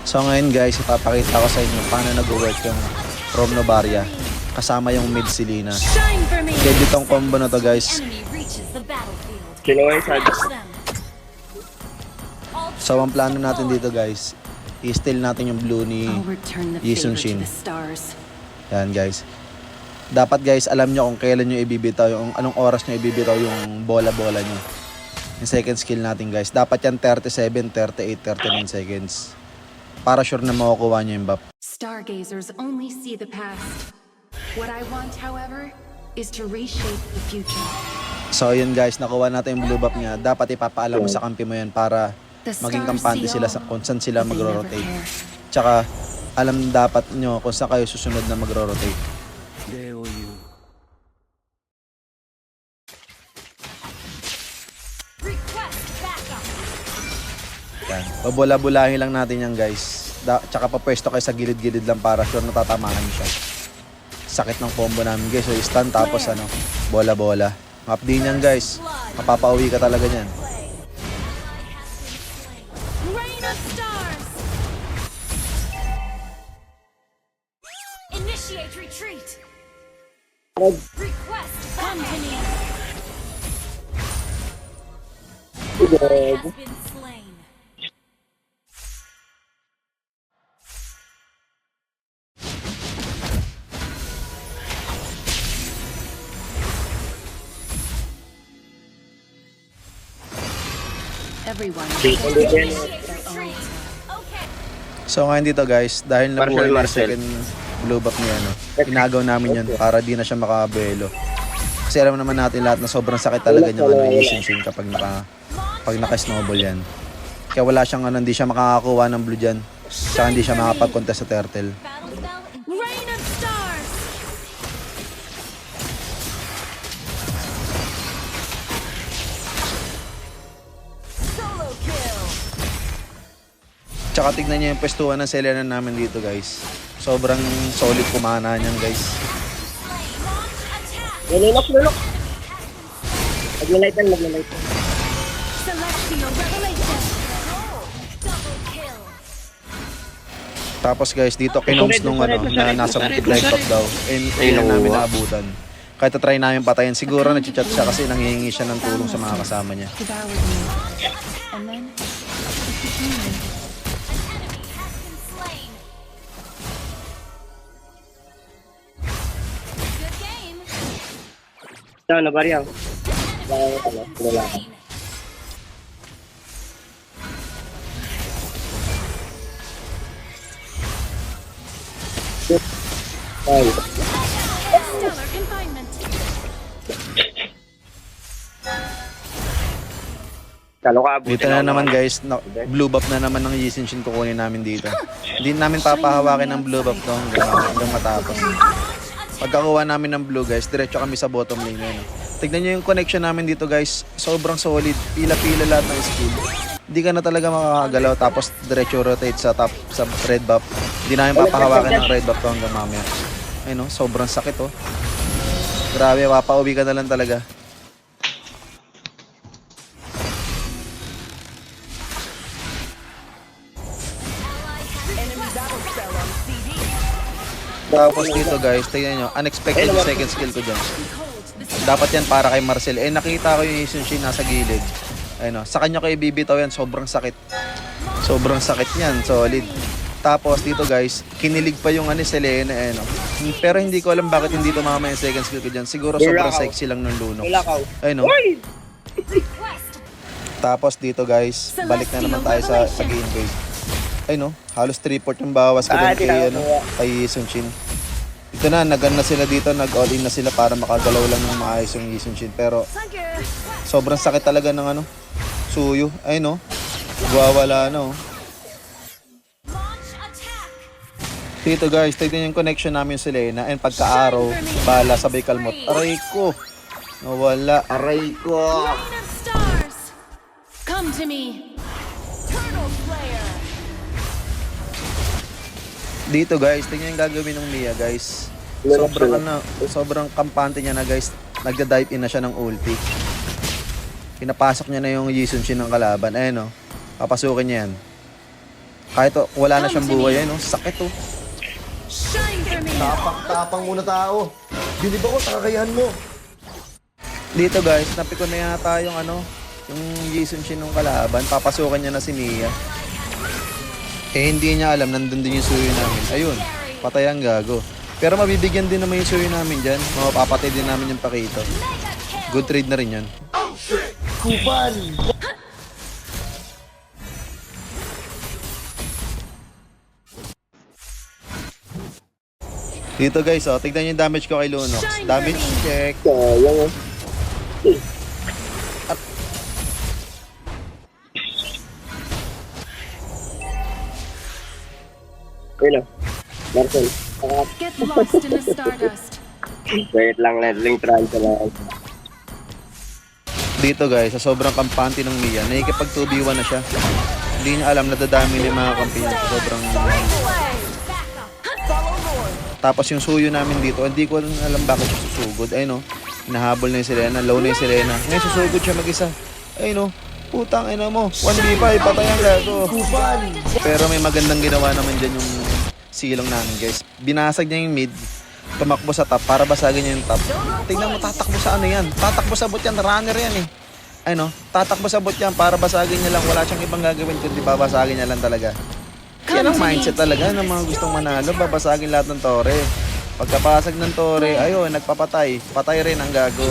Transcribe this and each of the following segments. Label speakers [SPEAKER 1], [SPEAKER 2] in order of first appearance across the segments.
[SPEAKER 1] So ngayon guys, ipapakita ko sa inyo paano nag-work yung From Novaria kasama yung mid Selena. Kaya ditong combo na to guys.
[SPEAKER 2] Kinuha yung side.
[SPEAKER 1] So ang plano natin dito guys, i-steal natin yung blue ni Yisun Shin. Yan guys. Dapat guys, alam nyo kung kailan nyo ibibitaw, yung anong oras nyo ibibitaw yung bola-bola nyo. Yung second skill natin guys. Dapat yan 37, 38, 39 seconds. Para sure na makukuha nyo yung buff.
[SPEAKER 3] Stargazers only see the past. What I want, however, is to reshape the future.
[SPEAKER 1] So yun guys, nakuha natin yung blue buff niya. Dapat ipapaalam mo sa kampi mo yan para maging kampante sila sa kung saan sila magro-rotate. Tsaka alam dapat nyo kung saan kayo susunod na magro-rotate. Yan. Pabula-bulahin lang natin yan guys. Tsaka papwesto kayo sa gilid-gilid lang para sure natatamaan nyo siya. Sakit ng combo namin guys. So stun tapos bola-bola. Map din yan guys. Mapapauwi ka talaga yan.
[SPEAKER 4] Rain of stars. Initiate retreat. Request company. Has been slain.
[SPEAKER 3] Everyone.
[SPEAKER 4] Initiate retreat. Okay.
[SPEAKER 1] So ngayon dito guys, dahil nabuhay na yung second blue buff niya, inagaw namin yan para di na siya makabelo. Kasi alam naman natin lahat na sobrang sakit talaga niyang Yisun Shin kapag naka-snowball yan. Kaya wala siyang hindi siya makakakuha ng blue dyan. Tsaka hindi siya makapag-contest sa turtle.
[SPEAKER 4] Battle spell. Rain of stars. Solo kill.
[SPEAKER 1] Tsaka tignan niyo yung pwestuhan ng Selena namin dito guys. Sobrang solid kumana niyan guys.
[SPEAKER 2] Nilunok. Maglalight yan.
[SPEAKER 4] Celestial revelation. Double kill.
[SPEAKER 1] Tapos guys, dito kinoms nung na nasa red top daw. And kailan namin naabutan. Kahit try namin patayin, siguro nag-chat siya kasi nanghihingi siya ng tulong sa mga kasama niya.
[SPEAKER 3] Devoured me. And then it became me.
[SPEAKER 4] An enemy has been slain. Good game.
[SPEAKER 2] Ano ba riyan? Wala. Ay.
[SPEAKER 4] Stellar confinement.
[SPEAKER 2] Kalo ka abutin.
[SPEAKER 1] Dito na naman guys, blue buff na naman ng Yisun Shin kukunin namin dito. Hindi namin papahawakin ng blue buff to hanggang matapos. Pagkakuha namin ng blue guys, diretso kami sa bottom lane ngayon. Tignan nyo yung connection namin dito guys, sobrang solid, pila-pila lahat ng skill. Hindi ka na talaga makakagalaw tapos diretso rotate sa top, sa red buff. Hindi namin papahawakin ng red buff to hanggang mamaya. Ayun no, sobrang sakit oh. Grabe, mapauwi ka na lang talaga. Tapos dito guys, tignan nyo, unexpected yung second skill ko dyan. Dapat yan para kay Marcel. Nakita ko yung Yisun Shin nasa gilid. Ayun, sa kanya ko ibibitaw yan, sobrang sakit. Sobrang sakit yan, solid. Tapos dito guys, kinilig pa yung Selena. Pero hindi ko alam bakit hindi tumama yung second skill ko dyan. Siguro sobrang sexy lang ng lunok. Ayun. Tapos dito guys, balik na naman tayo sa game-base. Ayun, halos 3-port yung bawas ko doon kay Yisun Shin. Ito na, nag-on na sila dito, nag-all-in na sila para makagalaw lang ng maayos yung Yisun Shin. Pero sobrang sakit talaga ng suyo. Ayun wawala na Dito guys, tignan yung connection namin sa Selena. And pagka-araw, bala sabay kalmot. Aray ko! Nawala. Aray ko!
[SPEAKER 4] Rain of stars. Come to me. Turtle Slayer.
[SPEAKER 1] Dito guys, tingnan yung gagawin ng Mia guys. Sobrang kampante niya na guys. Nagda-dive in na siya ng ulti. Pinapasok niya na yung Yisun Shin ng kalaban. Ayun papasukin niya yan. Kahit wala na siyang buhay, no? Sakit, oh.
[SPEAKER 4] Shine for me.
[SPEAKER 5] Tapang muna tao. Bilib ako sa kakayahan mo.
[SPEAKER 1] Dito guys, napiko na yata yung yung Jason Shin ng kalaban. Papasukan niya na si Mia. Eh hindi niya alam, nandun din yung suyo namin. Ayun, patay ang gago. Pero mabibigyan din naman yung suyo namin dyan. Mapapatay din namin yung Pakito. Good trade na rin yan.
[SPEAKER 5] Kupan!
[SPEAKER 1] Dito guys, tignan niyo yung damage ko kay Lunox. Damage check.
[SPEAKER 2] Sayang oh. Ayun lang. Marcel.
[SPEAKER 4] Get lost in the stardust.
[SPEAKER 2] Wait lang, leveling transfer lang.
[SPEAKER 1] Dito guys, sa sobrang kampante ng Mia, nakikipag 2v1 na siya. Hindi niya alam na dadami niya yung mga kampi niya. Sobrang... Tapos yung suyo namin dito, hindi ko alam bakit siya susugod. Ayun, hinahabol na yung Selena, low na yung Selena. Ngayon susugod siya mag-isa. Ayun, putang ina mo, 1v5, patay ang gago. Pero may magandang ginawa naman dyan yung silong namin guys. Binasag niya yung mid, tumakbo sa top para basagin niya yung top. Tingnan mo, tatakbo sa ano yan. Tatakbo sa bot yan, runner yan eh. Ayun, tatakbo sa bot yan para basagin niya lang. Wala siyang ibang gagawin kundi babasagin niya lang talaga. Yan ang mindset talaga ng mga gustong manalo, babasagin lahat ng tore. Pagkapasag ng tore, ayun, nagpapatay. Patay rin ang gago.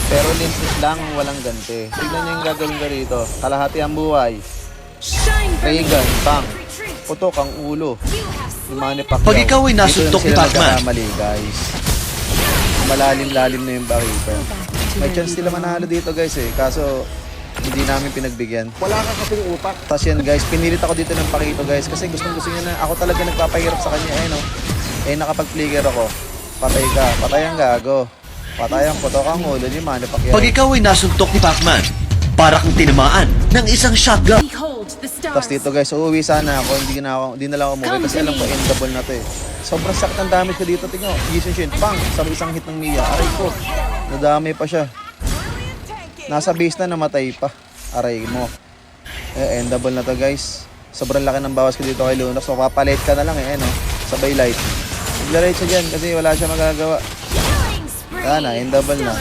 [SPEAKER 1] Pero limit lang, walang ganti. Tignan niyo yung gagawin ko rito. Kalahati ang buhay.
[SPEAKER 4] Shine for me.
[SPEAKER 1] Regan, bang. Putok ang ulo. Yung mga ni Pacquiao.
[SPEAKER 6] Pag ikaw ay nasuntok ni
[SPEAKER 1] Dito na sila
[SPEAKER 6] Pacman.
[SPEAKER 1] nagkakamali, guys. Malalim-lalim na yung Pakito. May chance sila manalo dito guys eh. Kaso, hindi namin pinagbigyan.
[SPEAKER 5] Wala ka kasing utak.
[SPEAKER 1] Tapos yan guys, pinilit ako dito ng Pakito guys. Kasi gusto niya na ako talaga nagpapahirap sa kanya. Nakapag-flicker ako. Patay ka. Patay ang gago. Patay ang putok ang ulo ni Manny Pacquiao.
[SPEAKER 6] Pag ikaw ay nasuntok ni Pacman, para kang tinamaan ng isang shotgun.
[SPEAKER 4] Behold the
[SPEAKER 1] Tapos
[SPEAKER 4] stars.
[SPEAKER 1] dito guys, uuwi sana ako. Hindi na lang ako umuwi kasi alam ko endable na to eh. Sobrang sakit ang damage ko dito. Tingnan, Jason Shin, pang! Sa isang hit ng Mia. Aray ko, nadami pa siya. Nasa base na, namatay pa. Aray mo. Endable na to guys. Sobrang laki ng bawas ko dito kay Lunox. So papalit ka na lang eh, sabay light. Magla-light siya dyan kasi wala siya magagawa. Yan na, endable na.